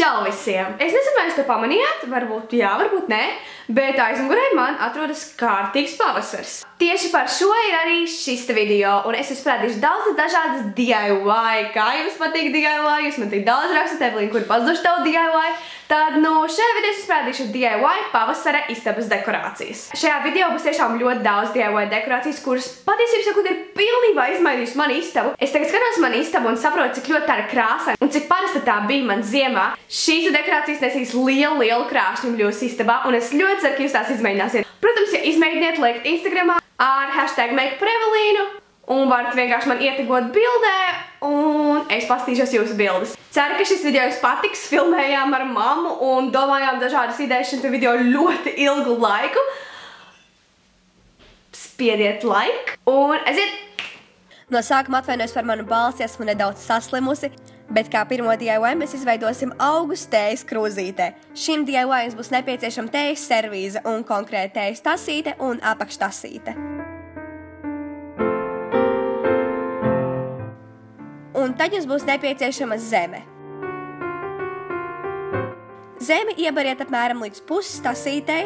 Čau visiem! Es nezinu, vai jūs to pamanījāt, varbūt jā, varbūt nē, bet aizmugurē man atrodas kārtīgs pavasars. Tieši par šo ir arī šis video, un es esmu parādījuši daudz dažādas DIY. Kā jums patīk DIY? Jūs man tik daudz rakstat, Evelīna, kur pazuduši tavu DIY? Tad šajā video es parādīšu DIY pavasara istabas dekorācijas. Šajā video būs tiešām ļoti daudz DIY dekorācijas, kuras patiesībā sakot ir pilnībā izmainījusi mani istabu. Es tagad skatos mani istabu un saprotu, cik ļoti tā ir krāsaina un cik parasta tā bija man ziemā. Šīs dekorācijas nesīs lielu krāšņumu jūsu istabā, un es ļoti ceru, ka jūs tās izmēģināsiet. Protams, ja izmēģiniet, liekt Instagramā ar #makeuprevelīnu un varat vienkārši man ietegot bildē, un es pastīšos jūsu bildes. Ceru, ka šis video jums patiks. Filmējām ar mammu un domājām dažādas idejas šim video ļoti ilgu laiku. Spiediet like un aiziet! No sākuma atvainojos par manu balsi, esmu nedaudz saslimusi, bet kā pirmo DIY mēs izveidosim augus tējas krūzītē. Šim DIY jums būs nepieciešama tējas servīze un konkrēti tējas tasīte un apakštasīte. Un tad jums būs nepieciešama zeme. Zemi iebariet apmēram līdz puses tasītei.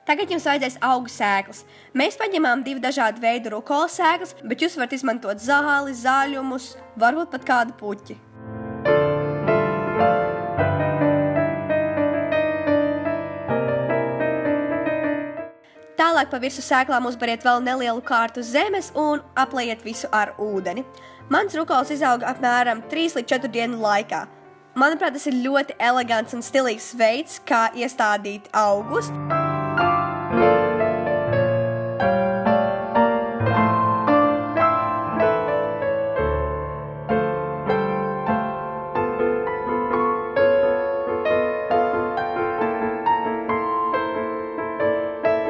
Tagad jums vajadzēs augu sēklas. Mēs paņemām 2 dažādu veidu rukola sēklas, bet jūs varat izmantot zāli, zaļumus, varbūt pat kādu puķi. Tālāk pa virsmu sēklām uzbariet vēl nelielu kārtu zemes un aplējiet visu ar ūdeni. Mans rukols izauga apmēram 3 līdz 4 dienu laikā. Manuprāt, tas ir ļoti elegants un stilīgs veids, kā iestādīt augus.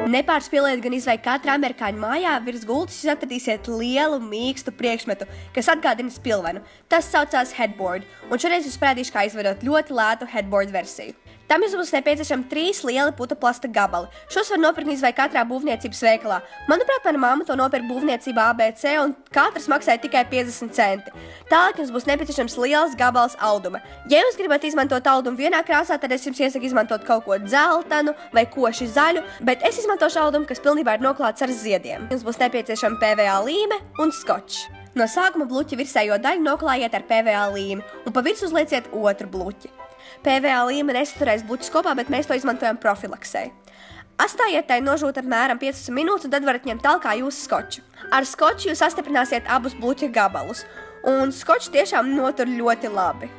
Nepārspīlēt gan izvai katrā amerikāņu mājā, virs gultas jūs atradīsiet lielu, mīkstu priekšmetu, kas atgādina spilvenu. Tas saucās headboard, un šoreiz jūs parādīšu, kā izveidot ļoti lētu headboard versiju. Tam jums būs nepieciešami 3 lieli putuplasta gabali. Šos var nopirkt izvai katrā būvniecības veikalā. Manuprāt, mana mamma to nopirka būvniecībā ABC, un katrs maksāja tikai 50 centi. Tālāk jums būs nepieciešams liels gabals auduma. Ja jūs gribat izmantot audumu vienā krāsā, tad es jums iesaku izmantot kaut ko dzeltenu vai koši zaļu, bet es izmantošu audumu, kas pilnībā ir noklāts ar ziediem. Jums būs nepieciešama PVA līme un skočs. No sākuma bluķa virsējo daļu noklājiet ar PVA līmi un pa virsmu uzlieciet otru bluķi. PVA līme nesaturēs bluķus kopā, bet mēs to izmantojam profilaksei. Atstājiet tai nožūt apmēram 15 minūtes, un tad varat ņemt talkā jūsu skoču. Ar skoču jūs sastiprināsiet abus bluķa gabalus, un skočs tiešām notur ļoti labi.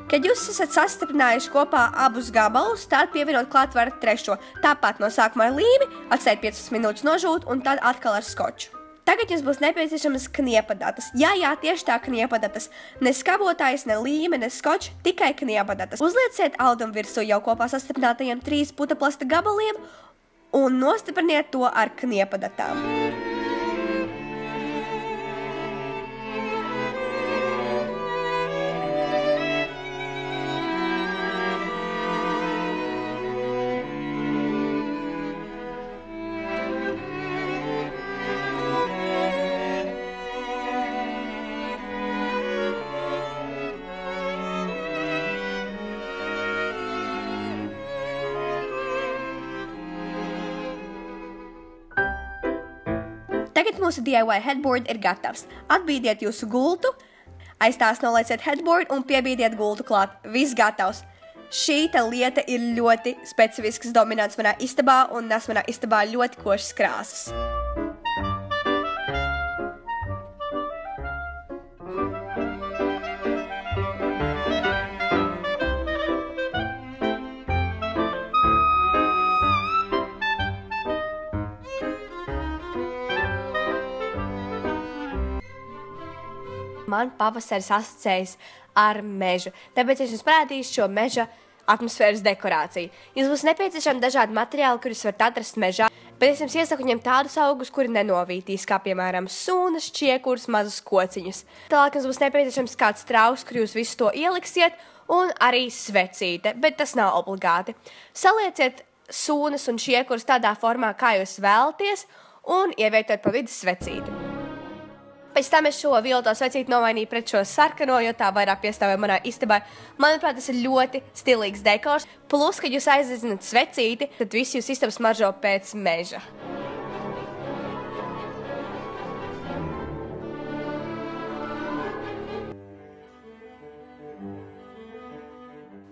Kad jūs esat sastiprinājuši kopā abus gabalus, tad pievienot klāt varat trešo. Tāpat no sākuma ar līmi, atstāt 15 minūtes nožūt, un tad atkal ar skoču. Tagad jums būs nepieciešamas kniepadatas. Jā, tieši tā kniepadatas. Ne skavotājs, ne līme, ne skočs, tikai kniepadatas. Uzlieciet audumu virsū jau kopā sastiprinātajiem 3 putuplasta gabaliem un nostipriniet to ar kniepadatām. Tagad mūsu DIY headboard ir gatavs. Atbīdiet jūsu gultu, aiz tās nolaiciet headboard un piebīdiet gultu klāt. Viss gatavs. Šī lieta ir ļoti specifisks dominants manā istabā un nes manā istabā ļoti košas krāsas. Man pavasaris asociējas ar mežu, tāpēc es jums parādīšu šo meža atmosfēras dekorāciju. Jums būs nepieciešami dažādi materiāli, kurus varat atrast mežā, bet es jums iesaku ņemt tādus augus, kuri nenovītīs, kā piemēram sūnas, čiekurs, mazus kociņus. Tālāk jums būs nepieciešams kāds trauks, kur jūs visu to ieliksiet, un arī svecīte, bet tas nav obligāti. Salieciet sūnas un čiekurus tādā formā, kā jūs vēlaties, un ievietojot pa vidu svecīti. Pēc tam es šo violeto svecīti nomainīju pret šo sarkano, jo tā vairāk piestāvēja manā istabā. Manuprāt, tas ir ļoti stilīgs dekors. Plus, kad jūs aizdedzināt svecīti, tad viss jūs istabas smaržo pēc meža.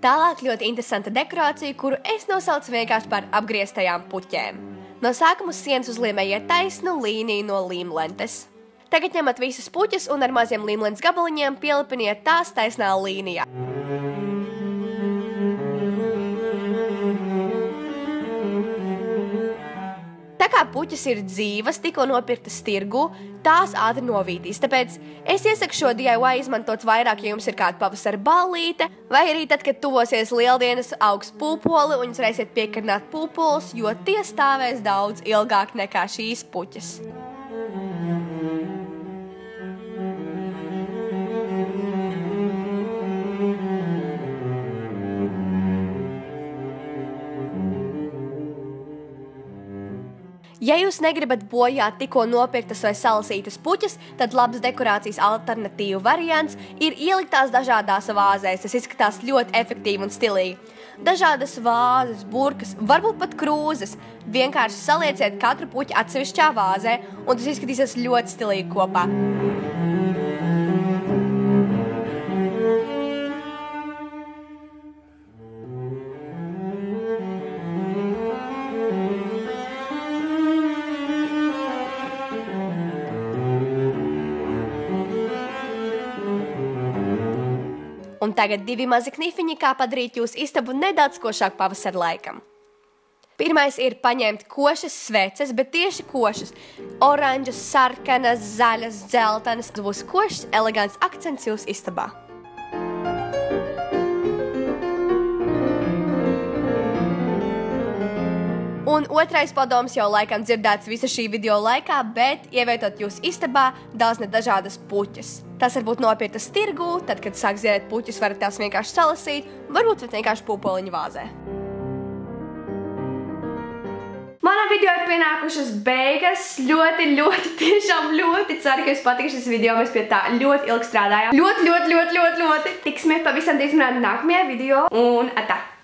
Tālāk ļoti interesanta dekorācija, kuru es nosaucu vienkārši par apgrieztajām puķēm. No sākuma uz sienas uzliemējiet taisnu līniju no līmlentes. Tagad ņemat visus puķus un ar maziem līmlentes gabaliņiem pielipiniet tās taisnā līnijā. Tā kā puķas ir dzīvas, tikko nopirktas tirgu, tās ātri novītīs. Tāpēc es iesaku šo DIY izmantot vairāk, ja jums ir kāda pavasara ballīte, vai arī tad, kad tuvosies lieldienas, augs pūpoli un jūs varēsiet piekarināt pūpoles, jo tie stāvēs daudz ilgāk nekā šīs puķas. Ja jūs negribat bojāt tikko nopirktas vai salasītas puķas, tad labs dekorācijas alternatīvu variants ir ieliktās dažādās vāzēs. Tas izskatās ļoti efektīvi un stilīgi. Dažādas vāzes, burkas, varbūt pat krūzes. Vienkārši salieciet katru puķu atsevišķā vāzē, un tas izskatīsies ļoti stilīgi kopā. Un tagad divi mazi knifiņi, kā padarīt jūsu istabu nedaudz košāk pavasara laikam. Pirmais ir paņemt košas sveces, bet tieši košas. Oranžas, sarkanas, zaļas, dzeltenas. Tas būs košs, elegants akcents jūsu istabā. Un otrais padoms jau laikam dzirdēts visa šī video laikā, bet ievietot jūs istabā dāsnēt dažādas puķas. Tas var būt nopirktas tirgū, tad, kad sāk zierēt puķas, varat tās vienkārši salasīt, varbūt vienkārši pūpoliņu vāzē. Manā video ir pienākušas beigas. Tiešām ļoti ceru, ka jums patīk šis video. Mēs pie tā ļoti ilgi strādājām. Ļoti. Tiksimies pavisam drīz nākamajā video un atā!